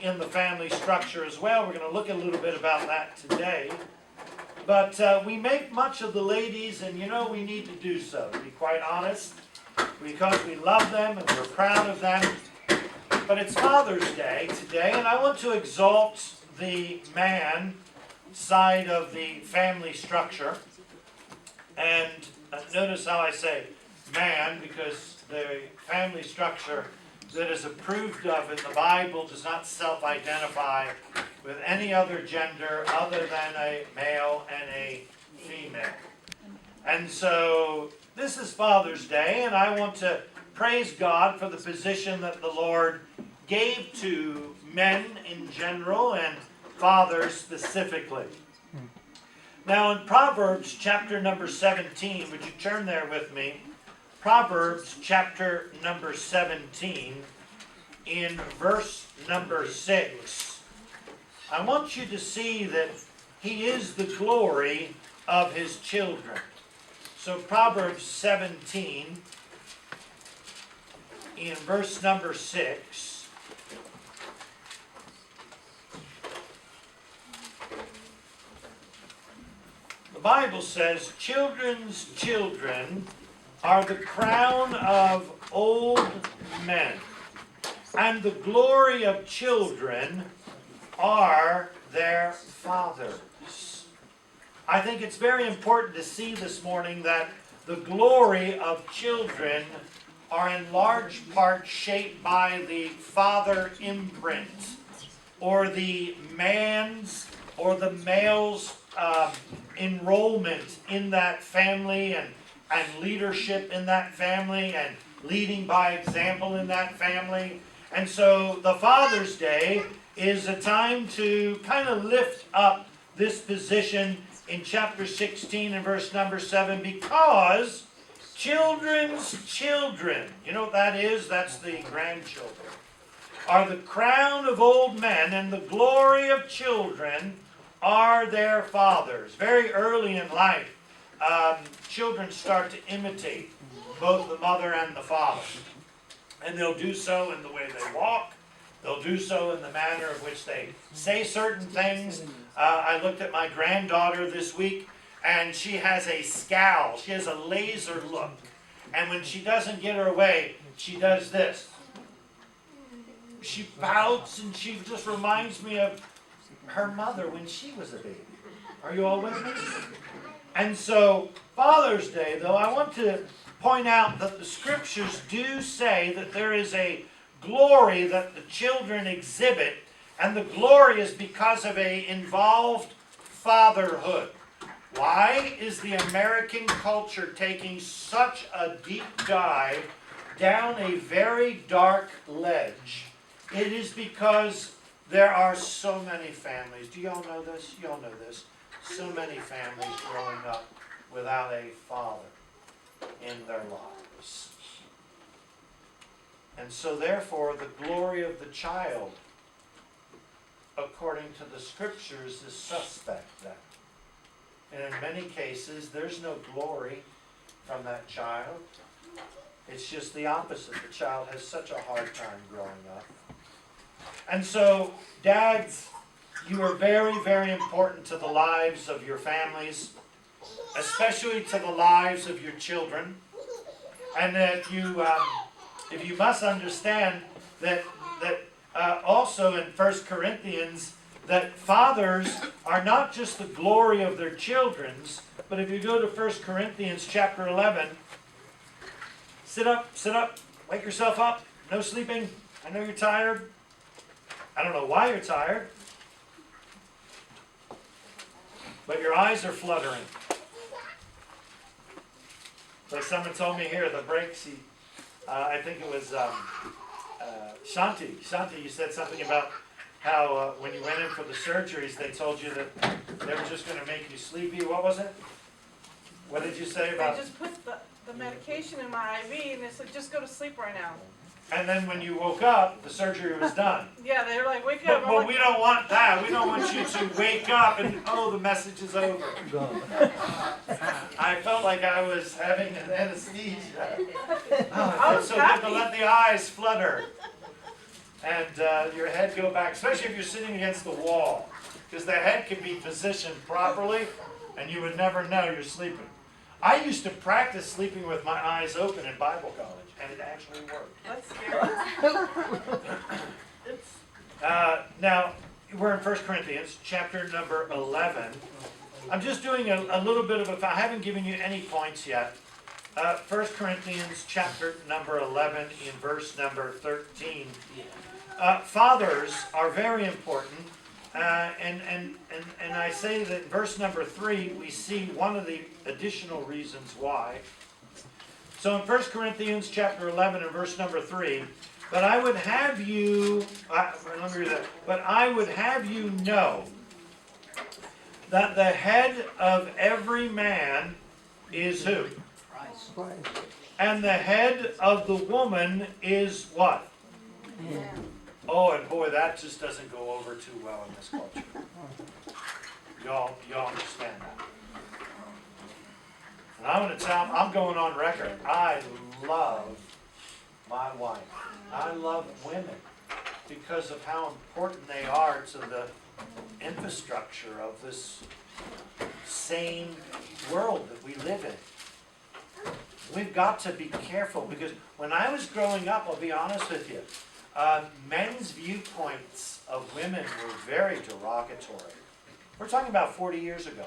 in the family structure as well. We're going to look a little bit about that today. But we make much of the ladies, and we need to do so, to be quite honest, because we love them and we're proud of them. But it's Father's Day today, and I want to exalt the man side of the family structure. And notice how I say man, because the family structure that is approved of in the Bible does not self-identify with any other gender other than a male and a female. And so this is Father's Day, and I want to praise God for the position that the Lord gave to men in general and fathers specifically. Now in Proverbs chapter number 17, would you turn there with me? Proverbs chapter number 17 in verse number 6. I want you to see that he is the glory of his children. So Proverbs 17 in verse number 6. The Bible says, children's children are the crown of old men, and the glory of children are their fathers. I think it's very important to see this morning that the glory of children are in large part shaped by the father imprint, or the man's or the male's enrollment in that family and leadership in that family and leading by example in that family. And so the Father's Day is a time to kind of lift up this position in chapter 16 and verse number 7, because children's children, you know what that is? That's the grandchildren, are the crown of old men, and the glory of children are their fathers. Very early in life, children start to imitate both the mother and the father. And they'll do so in the way they walk. They'll do so in the manner of which they say certain things. I looked at my granddaughter this week, and she has a scowl. She has a laser look. And when she doesn't get her way, she does this. She pouts, and she just reminds me of her mother when she was a baby. Are you all with me? And so, Father's Day, though, I want to point out that the Scriptures do say that there is a glory that the children exhibit, and the glory is because of an involved fatherhood. Why is the American culture taking such a deep dive down a very dark ledge? It is because there are so many families. Do y'all know this? Y'all know this. So many families growing up without a father in their lives. And so therefore the glory of the child, according to the Scriptures, is suspect then. And in many cases there's no glory from that child. It's just the opposite. The child has such a hard time growing up. And so, dads, you are very, very important to the lives of your families, especially to the lives of your children. And that if you must understand that also in 1 Corinthians, that fathers are not just the glory of their children's, but if you go to 1 Corinthians chapter 11, sit up, wake yourself up, no sleeping, I know you're tired. I don't know why you're tired, but your eyes are fluttering. Like someone told me here, the breaks, I think it was Shanti, you said something about how when you went in for the surgeries, they told you that they were just going to make you sleepy. What was it? What did you say about? They just put the medication in my IV, and they said, just go to sleep right now. And then when you woke up, the surgery was done. Yeah, they were like, wake up. But we don't want that. We don't want you to wake up and, oh, the message is over. I felt like I was having an anesthesia. Oh, it felt so good to let the eyes flutter. and your head go back, especially if you're sitting against the wall, because the head can be positioned properly, and you would never know you're sleeping. I used to practice sleeping with my eyes open in Bible college, and it actually worked. That's scary. Now, we're in 1 Corinthians, chapter number 11. I'm just doing a little bit of I haven't given you any points yet. 1 Corinthians, chapter number 11, in verse number 13. Fathers are very important. And I say that in verse number 3, we see one of the additional reasons why. So in 1 Corinthians chapter 11 and verse number 3, but I would have you, let me read that. But I would have you know that the head of every man is who? Christ. And the head of the woman is what? Yeah. Oh, and boy, that just doesn't go over too well in this culture. Y'all understand that. And I'm going on record. I love my wife. I love women because of how important they are to the infrastructure of this sane world that we live in. We've got to be careful because when I was growing up, I'll be honest with you, men's viewpoints of women were very derogatory. We're talking about 40 years ago.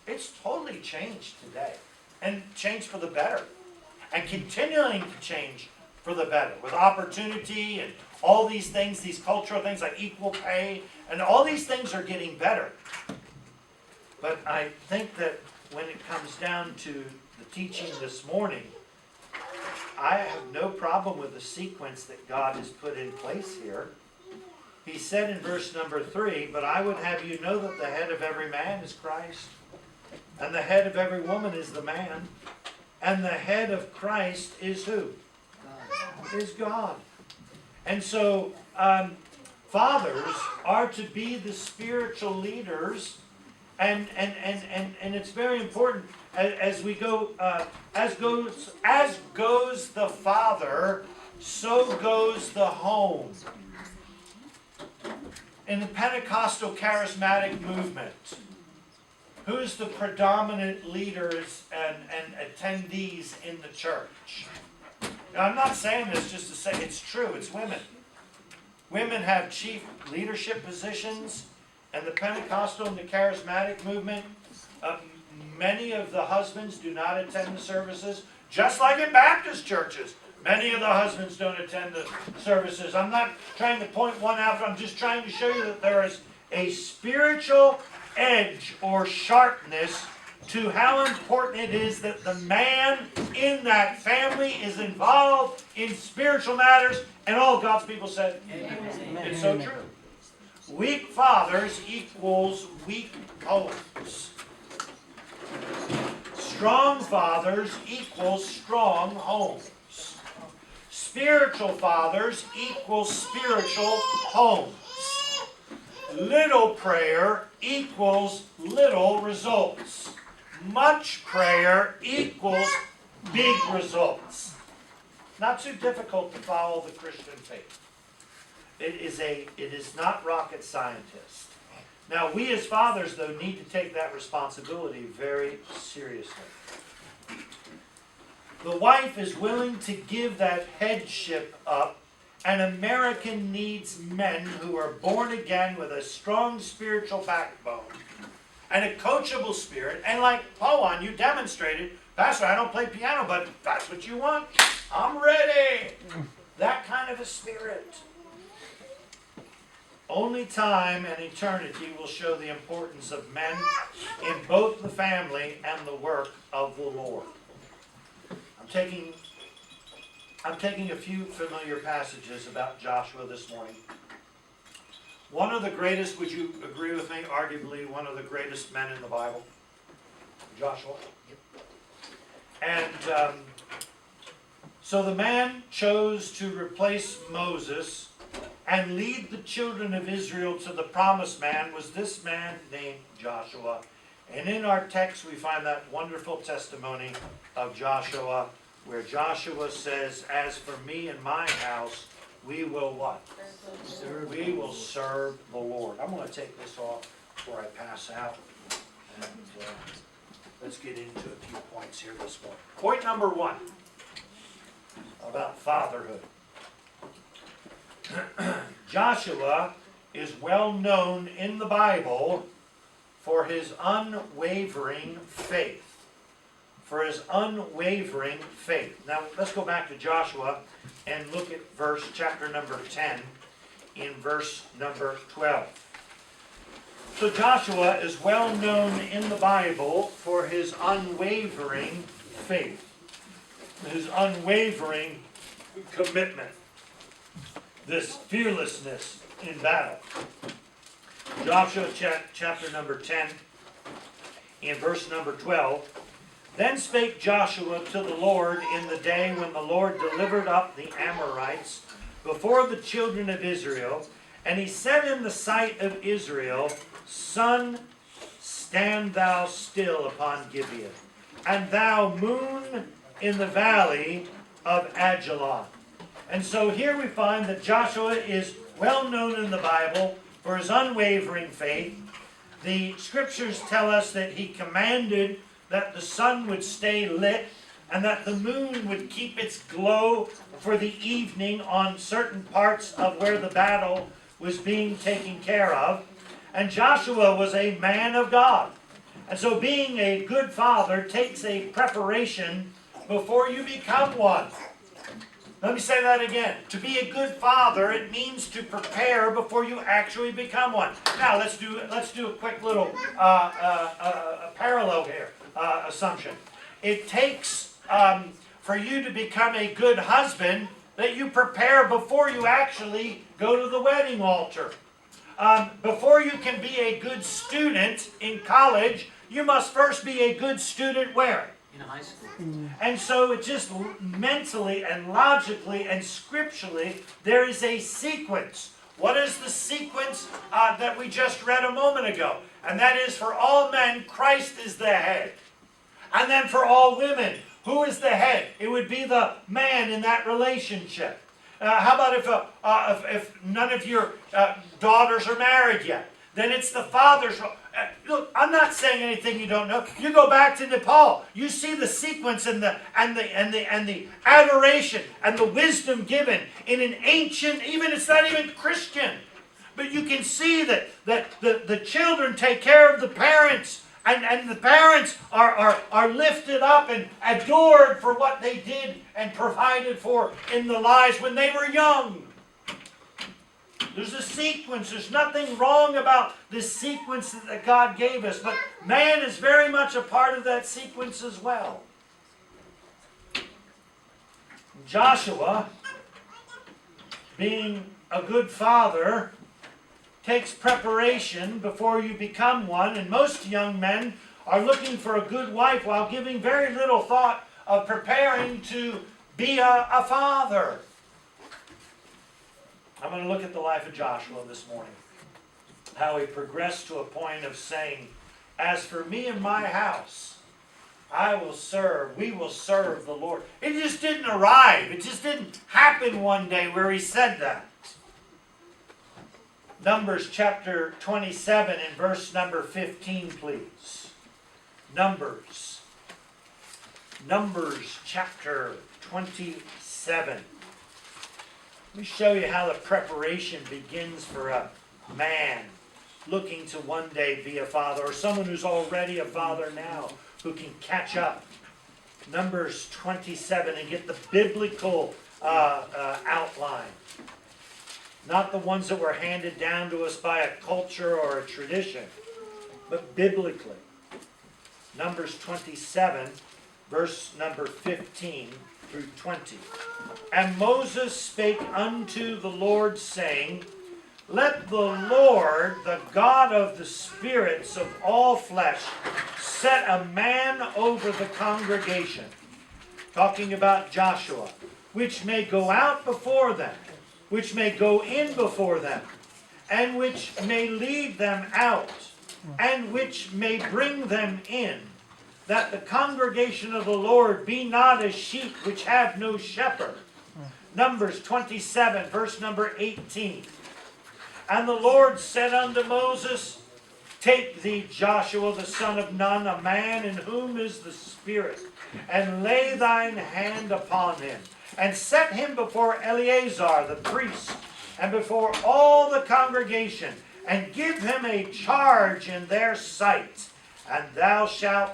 It's totally changed today, and changed for the better, and continuing to change for the better, with opportunity and all these things, these cultural things like equal pay, and all these things are getting better. But I think that when it comes down to the teaching this morning, I have no problem with the sequence that God has put in place here. He said in verse number 3, but I would have you know that the head of every man is Christ, and the head of every woman is the man, and the head of Christ is who? God. Is God. And so, fathers are to be the spiritual leaders, and it's very important as we go, as goes the father, so goes the home. In the Pentecostal charismatic movement, who's the predominant leaders and attendees in the church? Now, I'm not saying this just to say it's true, it's women. Women have chief leadership positions, and the Pentecostal and the charismatic movement, many of the husbands do not attend the services, just like in Baptist churches. Many of the husbands don't attend the services. I'm not trying to point one out, I'm just trying to show you that there is a spiritual edge or sharpness to how important it is that the man in that family is involved in spiritual matters, and all God's people said, amen. It's so true. Weak fathers equals weak homes. Strong fathers equals strong homes. Spiritual fathers equals spiritual homes. Little prayer equals little results. Much prayer equals big results. Not too difficult to follow the Christian faith. It is not rocket scientist. Now, we as fathers, though, need to take that responsibility very seriously. The wife is willing to give that headship up, and America needs men who are born again with a strong spiritual backbone and a coachable spirit. And like Pawan, you demonstrated, Pastor, I don't play piano, but that's what you want. I'm ready. That kind of a spirit. Only time and eternity will show the importance of men in both the family and the work of the Lord. I'm taking a few familiar passages about Joshua this morning. One of the greatest, would you agree with me, arguably one of the greatest men in the Bible, Joshua. And so the man chose to replace Moses and lead the children of Israel to the promised land was this man named Joshua. And in our text we find that wonderful testimony of Joshua, where Joshua says, as for me and my house, we will what? We will serve the Lord. I'm going to take this off before I pass out. And let's get into a few points here this morning. Point number 1 about fatherhood. Joshua is well known in the Bible for his unwavering faith. For his unwavering faith. Now let's go back to Joshua and look at chapter number 10 in verse number 12. So Joshua is well known in the Bible for his unwavering faith. His unwavering commitment. This fearlessness in battle. Joshua chapter number 10 in verse number 12. Then spake Joshua to the Lord in the day when the Lord delivered up the Amorites before the children of Israel. And he said in the sight of Israel, Sun, stand thou still upon Gibeon, and thou moon in the valley of Ajalon. And so here we find that Joshua is well known in the Bible for his unwavering faith. The scriptures tell us that he commanded that the sun would stay lit and that the moon would keep its glow for the evening on certain parts of where the battle was being taken care of. And Joshua was a man of God. And so being a good father takes a preparation before you become one. Let me say that again. To be a good father, it means to prepare before you actually become one. Now let's do a quick little parallel here. Assumption. It takes for you to become a good husband that you prepare before you actually go to the wedding altar. Before you can be a good student in college, you must first be a good student where? In high school. And so it just mentally and logically and scripturally, there is a sequence. What is the sequence that we just read a moment ago? And that is, for all men, Christ is the head. And then for all women, who is the head? It would be the man in that relationship. How about if none of your daughters are married yet? Then it's the father's role. Look, I'm not saying anything you don't know. You go back to Nepal. You see the sequence and the adoration and the wisdom given in an ancient, it's not even Christian. But you can see that the children take care of the parents. And the parents are lifted up and adored for what they did and provided for in the lives when they were young. There's a sequence. There's nothing wrong about this sequence that God gave us. But man is very much a part of that sequence as well. Joshua, being a good father, takes preparation before you become one, and most young men are looking for a good wife while giving very little thought of preparing to be a father. I'm going to look at the life of Joshua this morning. How he progressed to a point of saying, as for me and my house, we will serve the Lord. It just didn't arrive. It just didn't happen one day where he said that. Numbers chapter 27 and verse number 15, please. Numbers chapter 27. Let me show you how the preparation begins for a man looking to one day be a father, or someone who's already a father now who can catch up. Numbers 27 and get the biblical outline. Not the ones that were handed down to us by a culture or a tradition, but biblically. Numbers 27, verse number 15 through 20. And Moses spake unto the Lord, saying, let the Lord, the God of the spirits of all flesh, set a man over the congregation, talking about Joshua, which may go out before them, which may go in before them, and which may lead them out, and which may bring them in, that the congregation of the Lord be not as sheep which have no shepherd. Numbers 27, verse number 18. And the Lord said unto Moses, take thee Joshua the son of Nun, a man in whom is the Spirit, and lay thine hand upon him, and set him before Eleazar the priest, and before all the congregation, and give him a charge in their sight, and thou shalt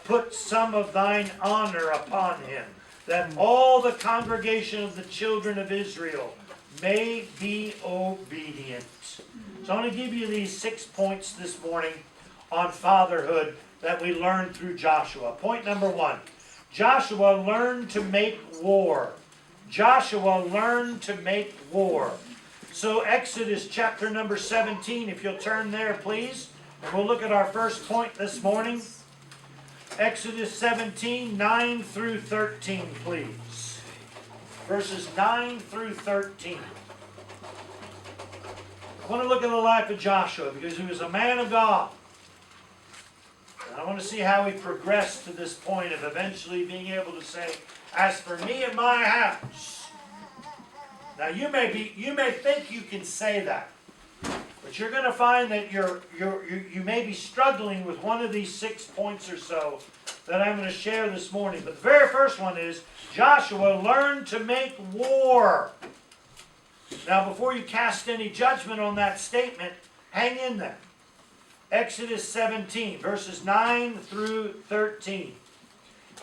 put some of thine honor upon him, that all the congregation of the children of Israel may be obedient. So I want to give you these 6 points this morning on fatherhood that we learned through Joshua. Point number 1, Joshua learned to make war. Joshua learned to make war. So Exodus chapter number 17, if you'll turn there please, and we'll look at our first point this morning. Exodus 17, 9 through 13, please. Verses 9 through 13. I want to look at the life of Joshua because he was a man of God. And I want to see how he progressed to this point of eventually being able to say, as for me and my house. Now you may think you can say that, but you're going to find that you may be struggling with one of these 6 points or so that I'm going to share this morning. But the very first one is Joshua learned to make war. Now before you cast any judgment on that statement, hang in there. Exodus 17, verses 9 through 13.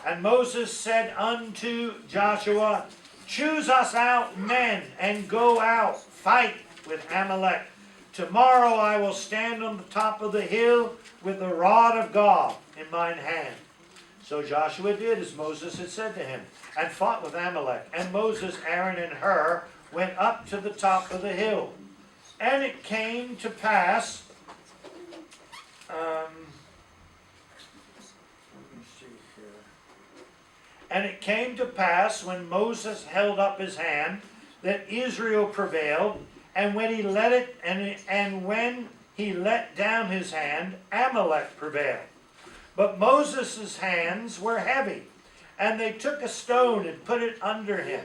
And Moses said unto Joshua, choose us out men, and go out, fight with Amalek. Tomorrow I will stand on the top of the hill with the rod of God in mine hand. So Joshua did as Moses had said to him, and fought with Amalek. And Moses, Aaron, and Hur went up to the top of the hill. And it came to pass, and it came to pass when Moses held up his hand that Israel prevailed, and when he let it, and when he let down his hand, Amalek prevailed. But Moses' hands were heavy, and they took a stone and put it under him,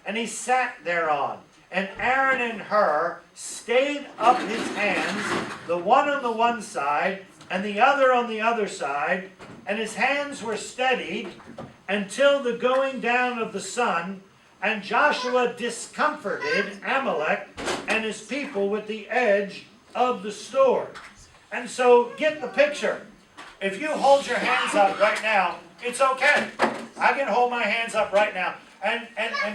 and he sat thereon. And Aaron and Hur stayed up his hands, the one on the one side, and the other on the other side, and his hands were steadied until the going down of the sun, and Joshua discomforted Amalek and his people with the edge of the sword. And so, get the picture. If you hold your hands up right now, it's okay. I can hold my hands up right now. And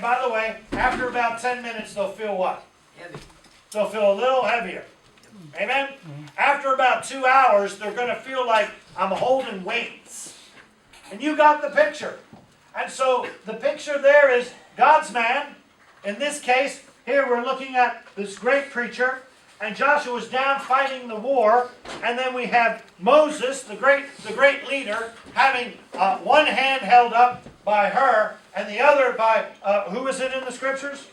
by the way, after about 10 minutes, they'll feel what? Heavy. They'll feel a little heavier. Amen? After about 2 hours, they're going to feel like I'm holding weights. And you got the picture. And so the picture there is God's man. In this case, here we're looking at this great preacher. And Joshua's down fighting the war. And then we have Moses, the great leader, having one hand held up by her, and the other by, who is it in the scriptures?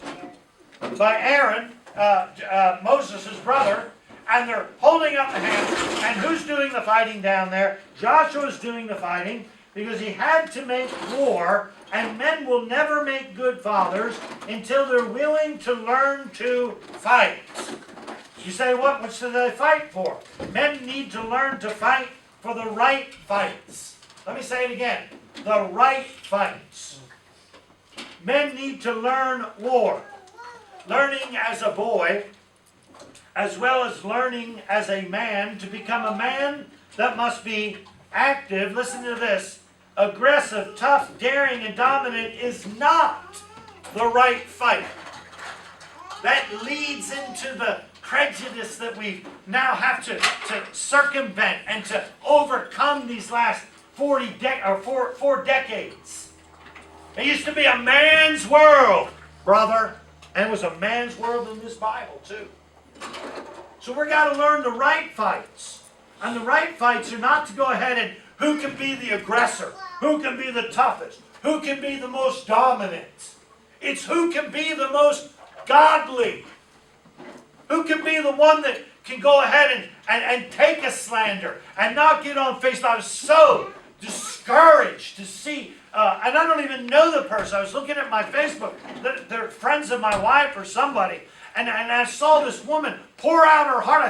By Aaron, Moses' brother. And they're holding up the hands. And who's doing the fighting down there? Joshua's doing the fighting because he had to make war. And men will never make good fathers until they're willing to learn to fight. You say, what should they fight for? Men need to learn to fight for the right fights. Let me say it again. The right fights. Men need to learn war. Learning as a boy, as well as learning as a man, to become a man that must be active. Listen to this. Aggressive, tough, daring, and dominant is not the right fight. That leads into the prejudice that we now have to circumvent and to overcome these last 4 decades. It used to be a man's world, brother. And it was a man's world in this Bible, too. So we've got to learn the right fights. And the right fights are not to go ahead and who can be the aggressor, who can be the toughest, who can be the most dominant. It's who can be the most godly. Who can be the one that can go ahead and take a slander and not get on Facebook. I was so discouraged discouraged to see, and I don't even know the person. I was looking at my Facebook. They're friends of my wife or somebody. And I saw this woman pour out her heart.